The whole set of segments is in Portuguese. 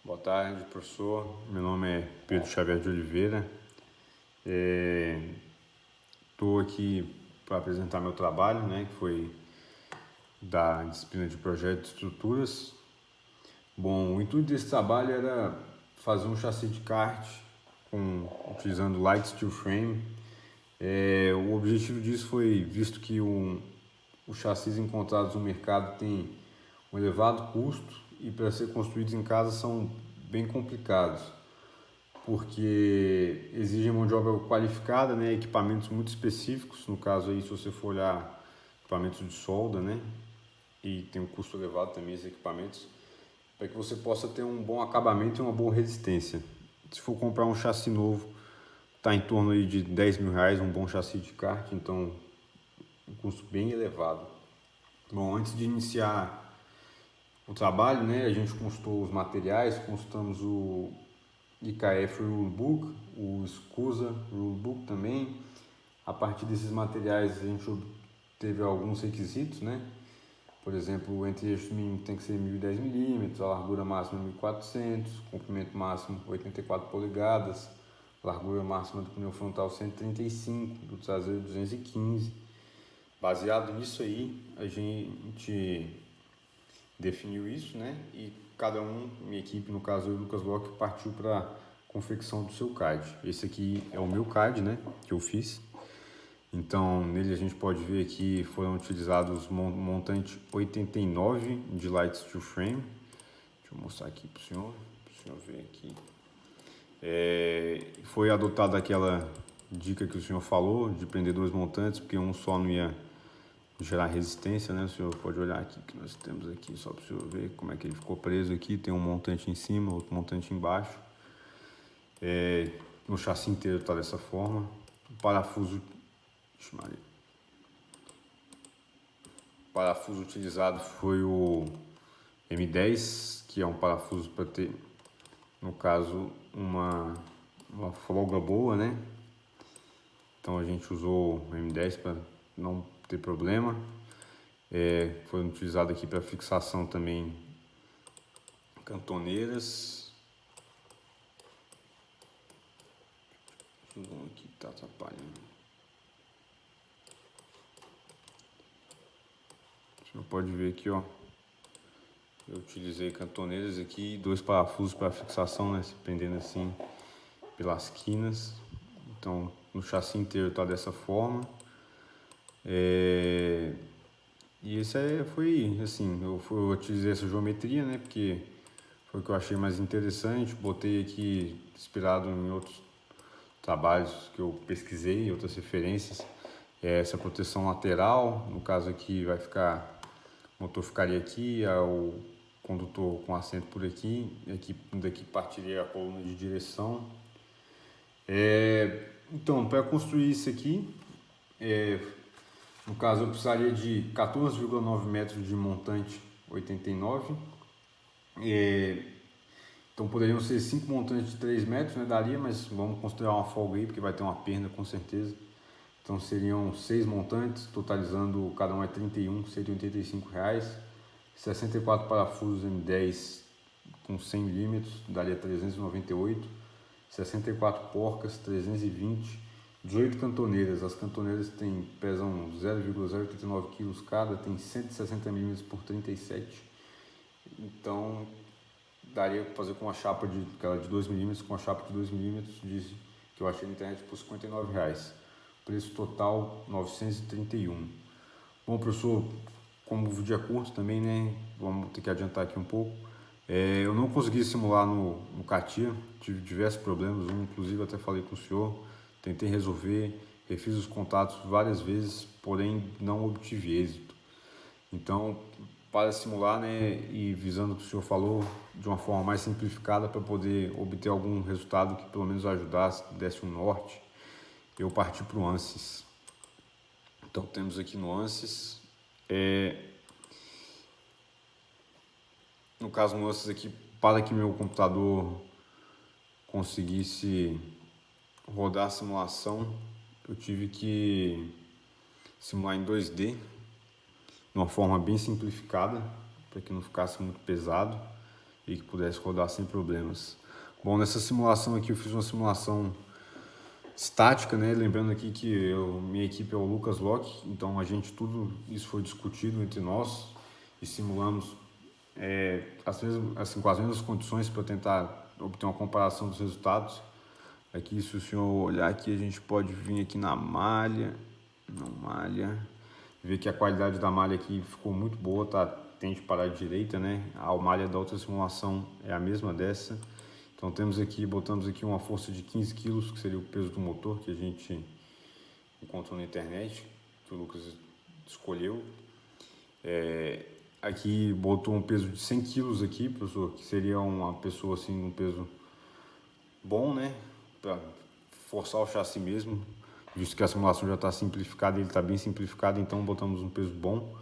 Boa tarde, professor. Meu nome é Pedro Xavier de Oliveira. Estou aqui para apresentar meu trabalho, né, que foi da disciplina de projeto de estruturas. Bom, o intuito desse trabalho era fazer um chassi de kart utilizando light steel frame. O objetivo disso foi, visto que os chassis encontrados no mercado têm um elevado custo e para ser construídos em casa são bem complicados, porque exigem mão de obra qualificada, né, equipamentos muito específicos. No caso aí, se você for olhar equipamentos de solda, né, e tem um custo elevado também esses equipamentos, para que você possa ter um bom acabamento e uma boa resistência. Se for comprar um chassi novo, está em torno aí de R$ 10.000, um bom chassi de kart, então um custo bem elevado. Bom, antes de iniciar o trabalho, né, a gente consultou os materiais, consultamos o IKF Rulebook, o SCUSA Rulebook também. A partir desses materiais a gente obteve alguns requisitos, né? Por exemplo, o entre-eixo mínimo tem que ser 1010 mm, a largura máxima 1400, comprimento máximo 84 polegadas, largura máxima do pneu frontal 135, do traseiro 215. Baseado nisso aí, a gente definiu isso, né? E cada minha equipe, no caso eu e o Lucas Locke, partiu para a confecção do seu CAD. Esse aqui é o meu CAD, né? Que eu fiz. Então, nele a gente pode ver que foram utilizados montante 89 de light steel frame. Deixa eu mostrar aqui para o senhor ver aqui. Foi adotada aquela dica que o senhor falou de prender dois montantes, porque um só não ia gerar resistência, né? O senhor pode olhar aqui que nós temos aqui, só para o senhor ver como é que ele ficou preso aqui. Tem um montante em cima, outro montante embaixo. No chassi inteiro está dessa forma. O parafuso, o parafuso utilizado foi o M10, que é um parafuso para ter, no caso, uma folga boa, né? Então a gente usou o M10 para não ter problema. Foi utilizado aqui para fixação também cantoneiras. Aqui tá atrapalhando. O senhor pode ver aqui, ó. Eu utilizei cantoneiras aqui, dois parafusos para fixação, né? Se prendendo assim pelas quinas. Então no chassi inteiro tá dessa forma. E esse foi assim, eu utilizei essa geometria, né? Porque foi o que eu achei mais interessante. Botei aqui inspirado em outros trabalhos que eu pesquisei, outras referências. Essa proteção lateral, no caso aqui vai ficar, o motor ficaria aqui, o condutor com assento por aqui, e aqui daqui partiria a coluna de direção. Então, para construir isso aqui, no caso eu precisaria de 14,9 metros de montante 89. Então poderiam ser 5 montantes de 3 metros, né? Daria, mas vamos considerar uma folga aí, porque vai ter uma perna com certeza. Então seriam 6 montantes, totalizando cada um é R$31, R$185. 64 parafusos M10 com 100 mm, daria 398. 64 porcas, 320. 18 cantoneiras. As cantoneiras pesam 0,089 kg cada, tem 160 mm por 37. Então daria para fazer com uma chapa de 2 mm, com uma chapa de 2 mm, que eu achei na internet por R$59. Preço total 931. Bom, professor, como o vídeo é curto também, né? Vamos ter que adiantar aqui um pouco. Eu não consegui simular no CATIA, tive diversos problemas, inclusive até falei com o senhor, tentei resolver, refiz os contatos várias vezes, porém não obtive êxito. Então, para simular, né, e visando o que o senhor falou, de uma forma mais simplificada para poder obter algum resultado que pelo menos ajudasse, desse um norte, eu parti para o ANSYS. Então temos aqui no ANSYS, no caso no ANSYS aqui, para que meu computador conseguisse rodar a simulação, eu tive que simular em 2D, de uma forma bem simplificada, para que não ficasse muito pesado. e que pudesse rodar sem problemas. Bom, nessa simulação aqui eu fiz uma simulação estática, né? Lembrando aqui que minha equipe é o Lucas Locke, então tudo isso foi discutido entre nós e simulamos com as mesmas condições para tentar obter uma comparação dos resultados. Aqui, se o senhor olhar aqui, a gente pode vir aqui na malha, ver que a qualidade da malha aqui ficou muito boa, tá? Tende para a direita, né? A malha da outra simulação é a mesma dessa. Então botamos aqui uma força de 15 kg, que seria o peso do motor que a gente encontrou na internet, que o Lucas escolheu. Aqui botou um peso de 100 kg aqui, professor, que seria uma pessoa assim, um peso bom, né? Para forçar o chassi mesmo, visto que a simulação já está simplificada, ele está bem simplificado, então botamos um peso bom.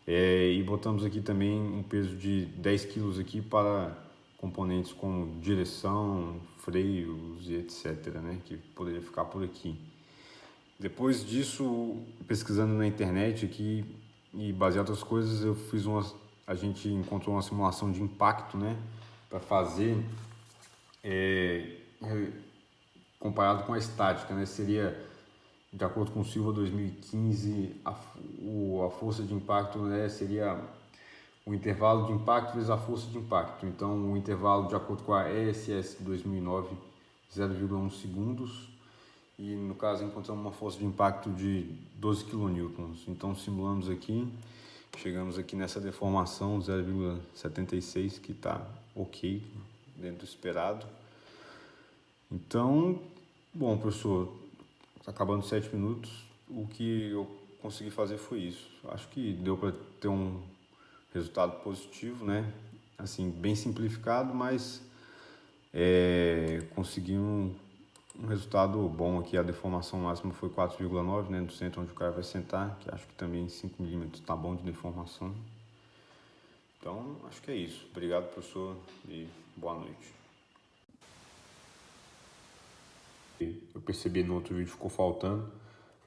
E botamos aqui também um peso de 10 kg aqui para componentes como direção, freios e etc, né? Que poderia ficar por aqui. Depois disso, pesquisando na internet aqui e baseado em outras coisas, a gente encontrou uma simulação de impacto, né? Para fazer comparado com a estática, né? Seria, de acordo com o Silva 2015, a força de impacto, né, seria o intervalo de impacto vezes a força de impacto. Então, o intervalo, de acordo com a ESS 2009, 0,1 segundos. E, no caso, encontramos uma força de impacto de 12 kN. Então, simulamos aqui, chegamos aqui nessa deformação 0,76, que está ok, dentro do esperado. Então, bom, professor, tá acabando 7 minutos, o que eu consegui fazer foi isso. Acho que deu para ter um resultado positivo, né? Assim, bem simplificado, mas consegui um resultado bom aqui. A deformação máxima foi 4,9, né? Do centro onde o cara vai sentar, que acho que também 5 milímetros tá bom de deformação. Então, acho que é isso. Obrigado, professor, e boa noite. Eu percebi no outro vídeo ficou faltando.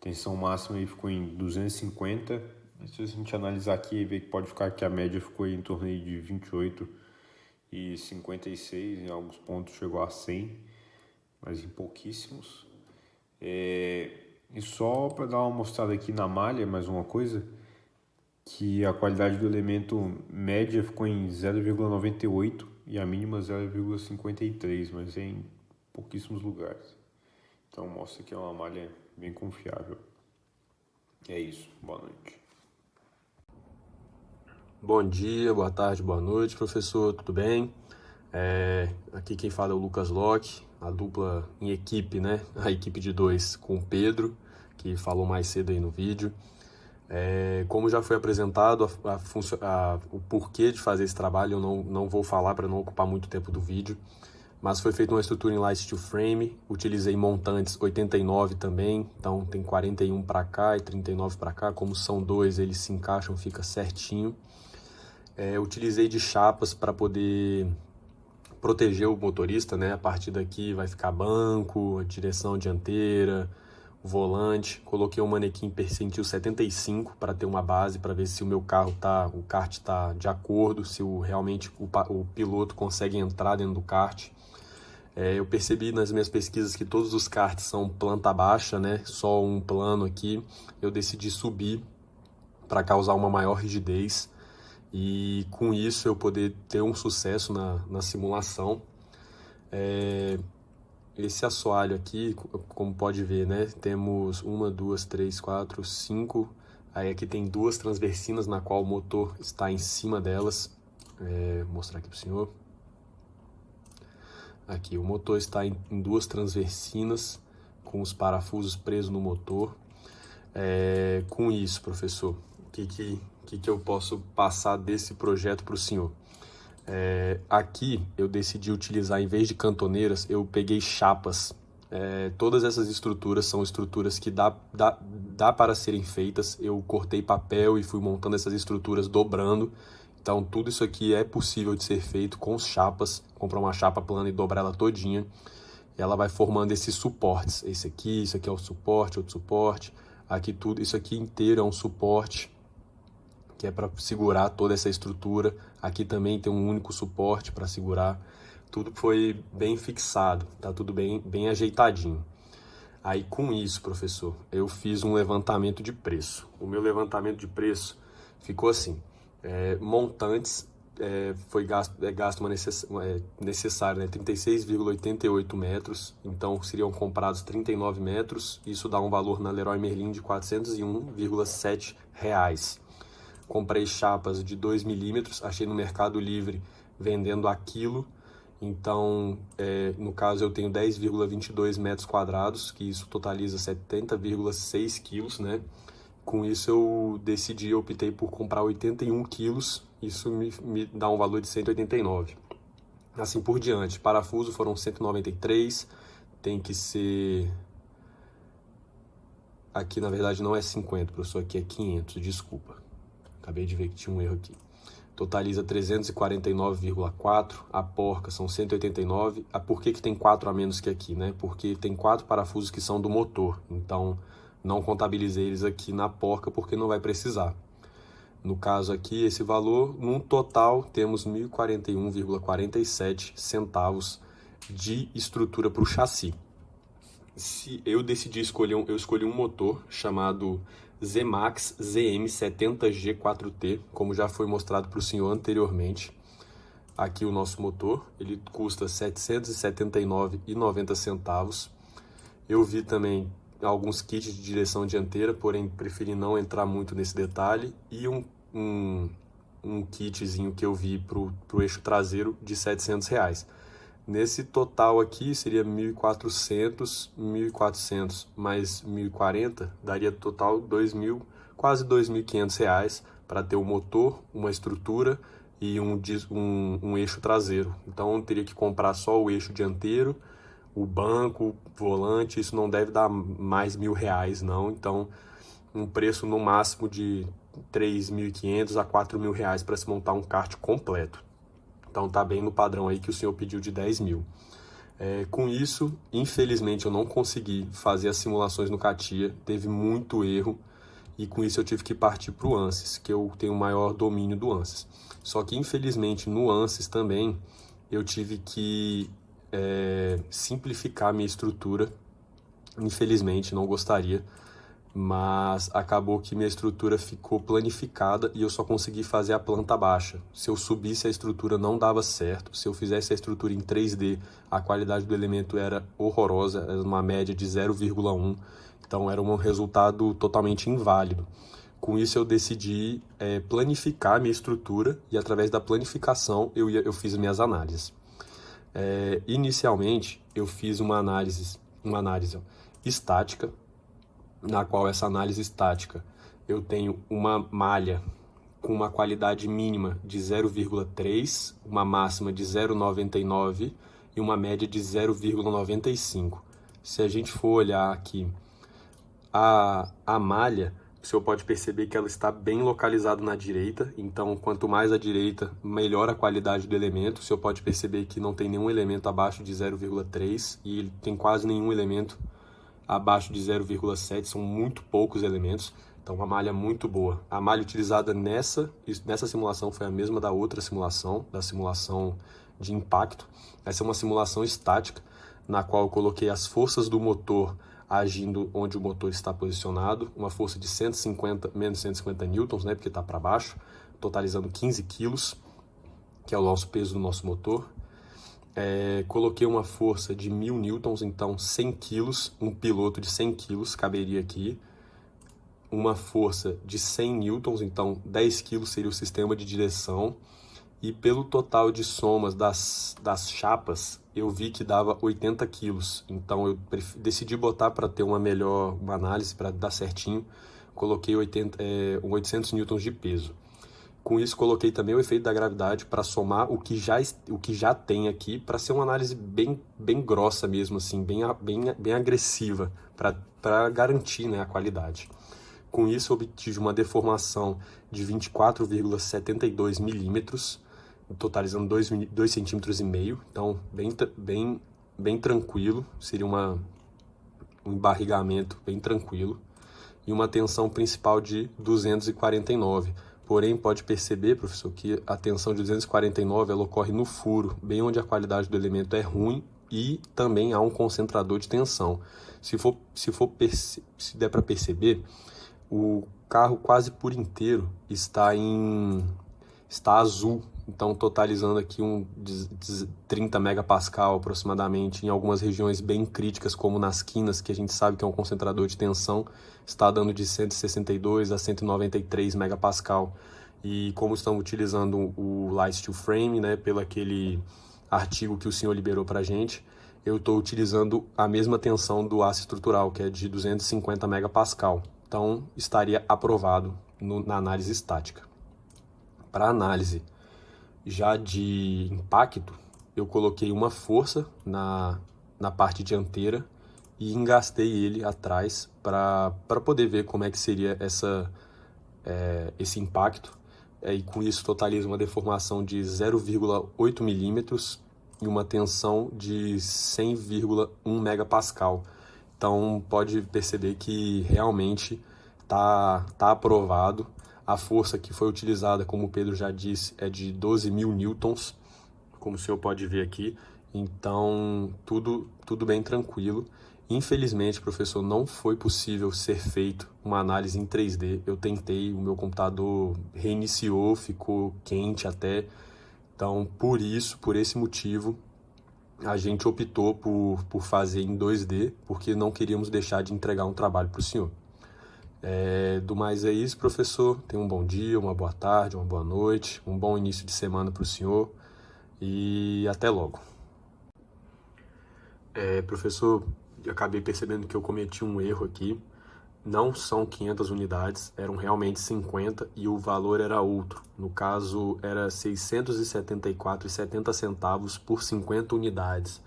A tensão máxima aí ficou em 250. Se a gente analisar aqui e ver que pode ficar que a média ficou aí em torno aí de 28 e 56. Em alguns pontos chegou a 100, mas em pouquíssimos. E só para dar uma mostrada aqui na malha, mais uma coisa, que a qualidade do elemento média ficou em 0,98 e a mínima 0,53, mas é em pouquíssimos lugares. Então mostra que é uma malha bem confiável. É isso, boa noite. Bom dia, boa tarde, boa noite, professor, tudo bem? Aqui quem fala é o Lucas Locke, a dupla em equipe, né? A equipe de 2 com o Pedro, que falou mais cedo aí no vídeo. Como já foi apresentado o porquê de fazer esse trabalho, eu não vou falar para não ocupar muito tempo do vídeo. Mas foi feita uma estrutura em light steel frame, utilizei montantes 89 também, então tem 41 para cá e 39 para cá, como são dois, eles se encaixam, fica certinho. Utilizei de chapas para poder proteger o motorista, né? A partir daqui vai ficar banco, a direção dianteira, o volante. Coloquei um manequim percentil 75 para ter uma base, para ver se o meu o kart está de acordo, se realmente o piloto consegue entrar dentro do kart. Eu percebi nas minhas pesquisas que todos os karts são planta baixa, né? Só um plano aqui. Eu decidi subir para causar uma maior rigidez e com isso eu poder ter um sucesso na simulação. Esse assoalho aqui, como pode ver, né? Temos 1, 2, 3, 4, 5. Aí aqui tem 2 transversinas na qual o motor está em cima delas. Vou mostrar aqui para o senhor. Aqui, o motor está em 2 transversinas, com os parafusos presos no motor. Com isso, professor, o que eu posso passar desse projeto para o senhor? Aqui, eu decidi utilizar, em vez de cantoneiras, eu peguei chapas. Todas essas estruturas são estruturas que dá para serem feitas. Eu cortei papel e fui montando essas estruturas dobrando. Então, tudo isso aqui é possível de ser feito com chapas. Comprar uma chapa plana e dobrar ela todinha. Ela vai formando esses suportes. Isso aqui é o suporte, outro suporte. Aqui tudo, isso aqui inteiro é um suporte que é para segurar toda essa estrutura. Aqui também tem um único suporte para segurar. Tudo foi bem fixado, tá tudo bem ajeitadinho. Aí com isso, professor, eu fiz um levantamento de preço. O meu levantamento de preço ficou assim, montantes, gasto necessário, né, 36,88 metros, então seriam comprados 39 metros, isso dá um valor na Leroy Merlin de R$ 401,7. Comprei chapas de 2 milímetros, achei no Mercado Livre vendendo a quilo, então no caso eu tenho 10,22 metros quadrados, que isso totaliza 70,6 quilos, né? Com isso eu optei por comprar 81 quilos, isso me dá um valor de 189. Assim por diante, parafuso foram 193, tem que ser... Aqui na verdade não é 50, professor, aqui é 500, desculpa. Acabei de ver que tinha um erro aqui. Totaliza 349,4, a porca são 189. Por que tem 4 a menos que aqui, né? Porque tem 4 parafusos que são do motor, então não contabilizei eles aqui na porca porque não vai precisar. No caso aqui, esse valor, num total, temos 1.041,47 centavos de estrutura para o chassi. Se eu decidi escolher eu escolhi um motor chamado Zemax ZM70G4T, como já foi mostrado para o senhor anteriormente. Aqui o nosso motor, ele custa R$ 779,90 centavos. Eu vi também alguns kits de direção dianteira, porém preferi não entrar muito nesse detalhe, e um kitzinho que eu vi para o eixo traseiro de R$ 700. Nesse total aqui seria 1.400, 1.400 mais 1.040, daria total 2.000, quase R$ 2.500 para ter o motor, uma estrutura e um eixo traseiro. Então eu teria que comprar só o eixo dianteiro, o banco, o volante, isso não deve dar mais R$ 1.000 não. Então um preço no máximo de R$ 3.500 a R$ 4.000 para se montar um kart completo. Então tá bem no padrão aí que o senhor pediu de 10 mil. Com isso, infelizmente eu não consegui fazer as simulações no CATIA, teve muito erro, e com isso eu tive que partir para o ANSYS, que eu tenho maior domínio do ANSYS. Só que infelizmente no ANSYS também eu tive que simplificar a minha estrutura, infelizmente, não gostaria, mas acabou que minha estrutura ficou planificada e eu só consegui fazer a planta baixa. Se eu subisse a estrutura não dava certo, se eu fizesse a estrutura em 3D, a qualidade do elemento era horrorosa, era uma média de 0,1, então era um resultado totalmente inválido. Com isso eu decidi planificar minha estrutura e através da planificação eu fiz minhas análises. Inicialmente eu fiz uma análise estática, na qual essa análise estática eu tenho uma malha com uma qualidade mínima de 0,3, uma máxima de 0,99 e uma média de 0,95. Se a gente for olhar aqui a malha, o senhor pode perceber que ela está bem localizada na direita, então quanto mais à direita, melhor a qualidade do elemento. O senhor pode perceber que não tem nenhum elemento abaixo de 0,3 e ele tem quase nenhum elemento abaixo de 0,7, são muito poucos elementos, então uma malha muito boa. A malha utilizada nessa simulação foi a mesma da outra simulação, da simulação de impacto. Essa é uma simulação estática, na qual eu coloquei as forças do motor agindo onde o motor está posicionado, uma força de menos 150 newtons, né, porque está para baixo, totalizando 15 quilos, que é o nosso peso do nosso motor. Coloquei uma força de 1.000 newtons, então 100 quilos, um piloto de 100 quilos caberia aqui. Uma força de 100 newtons, então 10 quilos seria o sistema de direção. E pelo total de somas das chapas, eu vi que dava 80 quilos. Então eu decidi botar para ter uma análise, para dar certinho. Coloquei 800 newtons de peso. Com isso, coloquei também o efeito da gravidade para somar o que já tem aqui, para ser uma análise bem grossa mesmo, assim, bem agressiva, para garantir, né, a qualidade. Com isso, obtive uma deformação de 24,72 milímetros, totalizando 2,5 centímetros, então bem tranquilo, seria um embarrigamento bem tranquilo, e uma tensão principal de 249. porém pode perceber, professor, que a tensão de 249 ela ocorre no furo, bem onde a qualidade do elemento é ruim e também há um concentrador de tensão. Se der para perceber, o carro quase por inteiro está azul, então totalizando aqui 30 megapascal aproximadamente, em algumas regiões bem críticas, como nas quinas, que a gente sabe que é um concentrador de tensão, está dando de 162 a 193 megapascal. E como estamos utilizando o Light Steel Frame, né, pelo aquele artigo que o senhor liberou para a gente, eu estou utilizando a mesma tensão do aço estrutural, que é de 250 megapascal. Então, estaria aprovado na análise estática. Para análise já de impacto, eu coloquei uma força na parte dianteira e engastei ele atrás para poder ver como é que seria esse impacto. E com isso totaliza uma deformação de 0,8 milímetros e uma tensão de 100,1 megapascal. Então pode perceber que realmente tá aprovado. A força que foi utilizada, como o Pedro já disse, é de 12.000 newtons, como o senhor pode ver aqui. Então tudo bem tranquilo. Infelizmente, professor, não foi possível ser feito uma análise em 3D. Eu tentei, o meu computador reiniciou, ficou quente até. Então, por esse motivo, a gente optou por fazer em 2D, porque não queríamos deixar de entregar um trabalho para o senhor. Do mais é isso, professor. Tenha um bom dia, uma boa tarde, uma boa noite, um bom início de semana para o senhor e até logo. Professor, eu acabei percebendo que eu cometi um erro aqui. Não são 500 unidades, eram realmente 50 e o valor era outro. No caso, era R$ 674,70 por 50 unidades.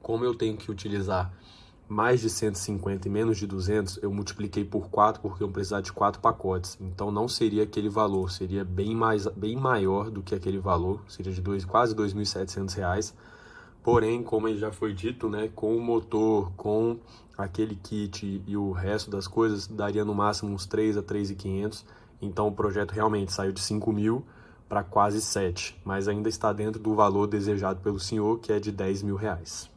Como eu tenho que utilizar mais de 150 e menos de 200, eu multipliquei por 4 porque eu precisava de 4 pacotes. Então não seria aquele valor, seria bem maior do que aquele valor, seria de quase R$ 2.700. Porém, como já foi dito, né, com o motor, com aquele kit e o resto das coisas, daria no máximo uns 3 a 3.500. Então o projeto realmente saiu de 5.000 para quase 7, mas ainda está dentro do valor desejado pelo senhor, que é de R$ 10.000.